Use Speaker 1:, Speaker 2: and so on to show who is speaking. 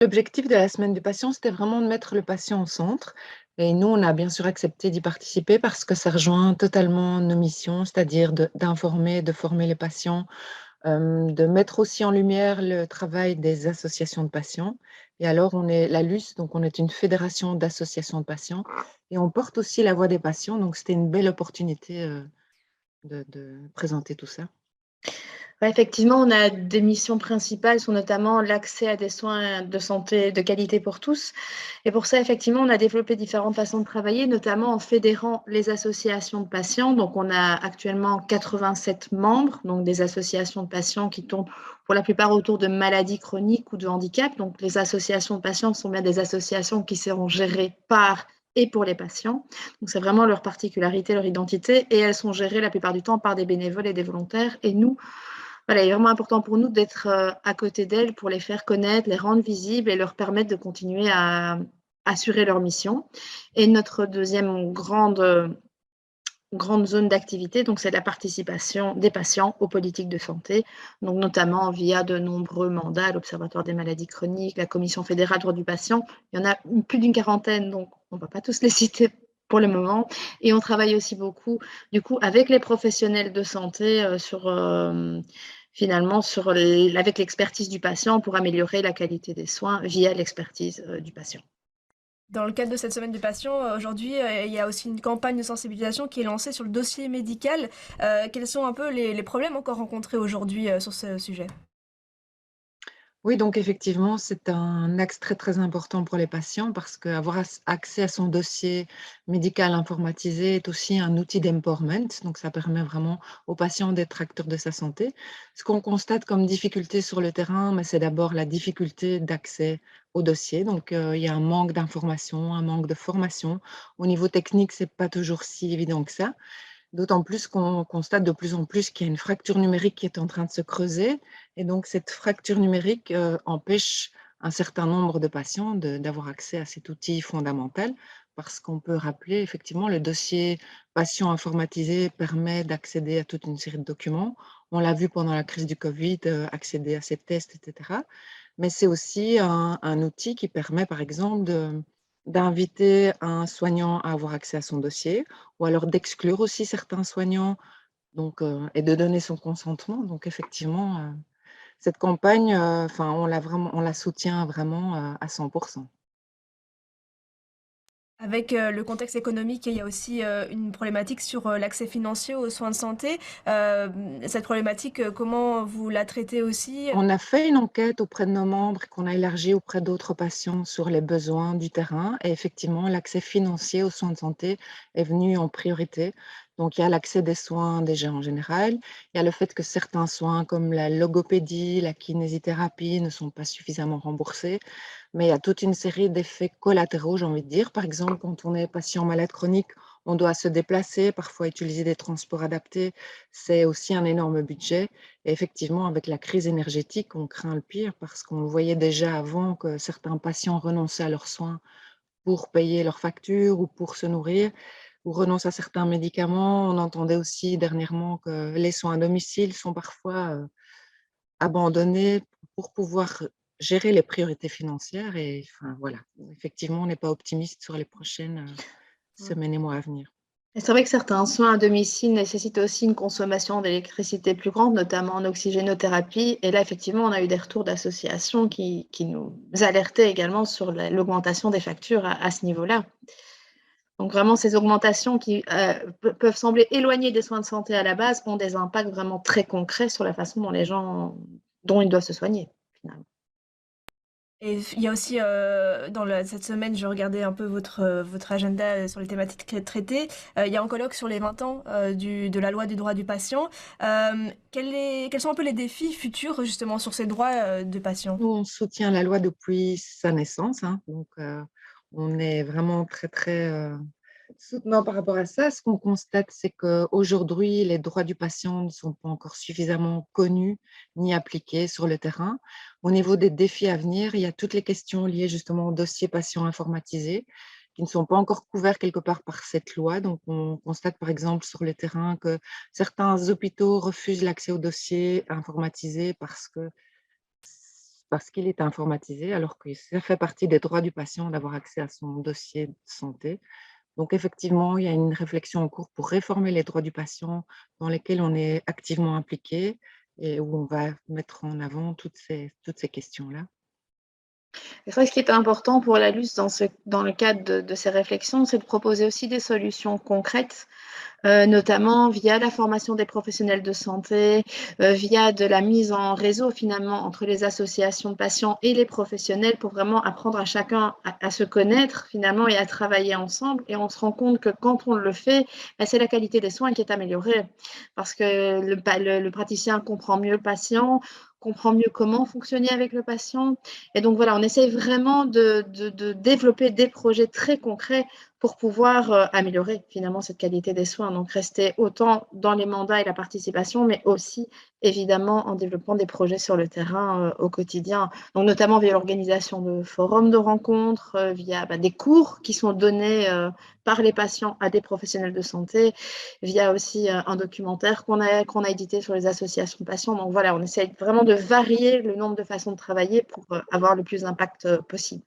Speaker 1: L'objectif de la semaine du patient, c'était vraiment de mettre le patient au centre et nous, on a bien sûr accepté d'y participer parce que ça rejoint totalement nos missions, c'est-à-dire d'informer, de former les patients, de mettre aussi en lumière le travail des associations de patients et alors on est la LUS, donc on est une fédération d'associations de patients et on porte aussi la voix des patients, donc c'était une belle opportunité, de présenter tout ça.
Speaker 2: Ouais, effectivement, on a des missions principales sont notamment l'accès à des soins de santé de qualité pour tous. Et pour ça, effectivement, on a développé différentes façons de travailler, notamment en fédérant les associations de patients. Donc, on a actuellement 87 membres, donc des associations de patients qui tournent pour la plupart autour de maladies chroniques ou de handicap. Donc, les associations de patients sont bien des associations qui seront gérées par et pour les patients. Donc, c'est vraiment leur particularité, leur identité, et elles sont gérées la plupart du temps par des bénévoles et des volontaires. Et nous, voilà, il est vraiment important pour nous d'être à côté d'elles pour les faire connaître, les rendre visibles et leur permettre de continuer à assurer leur mission. Et notre deuxième grande zone d'activité, donc c'est la participation des patients aux politiques de santé, donc notamment via de nombreux mandats, l'Observatoire des maladies chroniques, la Commission fédérale droit du patient. Il y en a plus d'une quarantaine, donc on ne va pas tous les citer pour le moment. Et on travaille aussi beaucoup, du coup, avec les professionnels de santé finalement avec l'expertise du patient pour améliorer la qualité des soins via l'expertise du patient.
Speaker 3: Dans le cadre de cette semaine du patient, aujourd'hui, il y a aussi une campagne de sensibilisation qui est lancée sur le dossier médical. Quels sont un peu les problèmes encore rencontrés aujourd'hui sur ce sujet?
Speaker 1: Oui, donc effectivement, c'est un axe très, très important pour les patients parce qu'avoir accès à son dossier médical informatisé est aussi un outil d'empowerment. Donc, ça permet vraiment aux patients d'être acteurs de sa santé. Ce qu'on constate comme difficulté sur le terrain, mais c'est d'abord la difficulté d'accès au dossier. Donc, il y a un manque d'information, un manque de formation. Au niveau technique, c'est pas toujours si évident que ça. D'autant plus qu'on constate de plus en plus qu'il y a une fracture numérique qui est en train de se creuser et donc cette fracture numérique, empêche un certain nombre de patients d'avoir accès à cet outil fondamental. Parce qu'on peut rappeler effectivement le dossier patient informatisé permet d'accéder à toute une série de documents. On l'a vu pendant la crise du covid, accéder à ces tests et cetera. Mais c'est aussi un outil qui permet par exemple d'inviter un soignant à avoir accès à son dossier ou alors d'exclure aussi certains soignants donc et de donner son consentement. Donc effectivement, cette campagne, enfin on la soutient vraiment, à 100.
Speaker 3: Avec le contexte économique, il y a aussi une problématique sur l'accès financier aux soins de santé. Cette problématique, comment vous la traitez aussi?
Speaker 1: On a fait une enquête auprès de nos membres qu'on a élargie auprès d'autres patients sur les besoins du terrain et effectivement, l'accès financier aux soins de santé est venu en priorité. Donc, il y a l'accès des soins déjà en général, il y a le fait que certains soins comme la logopédie, la kinésithérapie ne sont pas suffisamment remboursés, mais il y a toute une série d'effets collatéraux, j'ai envie de dire. Par exemple, quand on est patient malade chronique, on doit se déplacer, parfois utiliser des transports adaptés, c'est aussi un énorme budget. Et effectivement, avec la crise énergétique, on craint le pire parce qu'on le voyait déjà avant que certains patients renonçaient à leurs soins pour payer leurs factures ou pour se nourrir ou renoncent à certains médicaments. On entendait aussi dernièrement que les soins à domicile sont parfois abandonnés pour pouvoir gérer les priorités financières. Et enfin, voilà, effectivement, on n'est pas optimiste sur les prochaines semaines et mois à venir.
Speaker 2: Et c'est vrai que certains soins à domicile nécessitent aussi une consommation d'électricité plus grande, notamment en oxygénothérapie. Et là, effectivement, on a eu des retours d'associations qui nous alertaient également sur l'augmentation des factures à ce niveau-là. Donc vraiment, ces augmentations qui peuvent sembler éloignées des soins de santé à la base ont des impacts vraiment très concrets sur la façon dont ils doivent se soigner, finalement.
Speaker 3: Et il y a aussi, cette semaine, je regardais un peu votre agenda sur les thématiques traitées. Il y a un colloque sur les 20 ans de la loi du droit du patient. Quels sont un peu les défis futurs justement sur ces droits de patient?
Speaker 1: Nous, on soutient la loi depuis sa naissance, hein, donc on est vraiment très, très, soutenant par rapport à ça. Ce qu'on constate, c'est qu'aujourd'hui, les droits du patient ne sont pas encore suffisamment connus ni appliqués sur le terrain. Au niveau des défis à venir, il y a toutes les questions liées justement au dossier patient informatisé qui ne sont pas encore couverts quelque part par cette loi. Donc on constate par exemple sur le terrain que certains hôpitaux refusent l'accès au dossier informatisé parce que parce qu'il est informatisé, alors que ça fait partie des droits du patient d'avoir accès à son dossier de santé. Donc effectivement, il y a une réflexion en cours pour réformer les droits du patient dans lesquels on est activement impliqué et où on va mettre en avant toutes ces questions-là.
Speaker 2: Et ça, ce qui est important pour la LUS dans le cadre de ces réflexions, c'est de proposer aussi des solutions concrètes, notamment via la formation des professionnels de santé, via de la mise en réseau finalement entre les associations de patients et les professionnels pour vraiment apprendre à chacun à se connaître finalement et à travailler ensemble. Et on se rend compte que quand on le fait, c'est la qualité des soins qui est améliorée parce que le praticien comprend mieux le patient, comprend mieux comment fonctionner avec le patient. Et donc voilà, on essaye vraiment de développer des projets très concrets pour pouvoir améliorer finalement cette qualité des soins. Donc rester autant dans les mandats et la participation, mais aussi évidemment en développant des projets sur le terrain au quotidien. Donc notamment via l'organisation de forums de rencontres, via des cours qui sont donnés par les patients à des professionnels de santé, via aussi un documentaire qu'on a édité sur les associations de patients. Donc voilà, on essaie vraiment de varier le nombre de façons de travailler pour avoir le plus d'impact possible.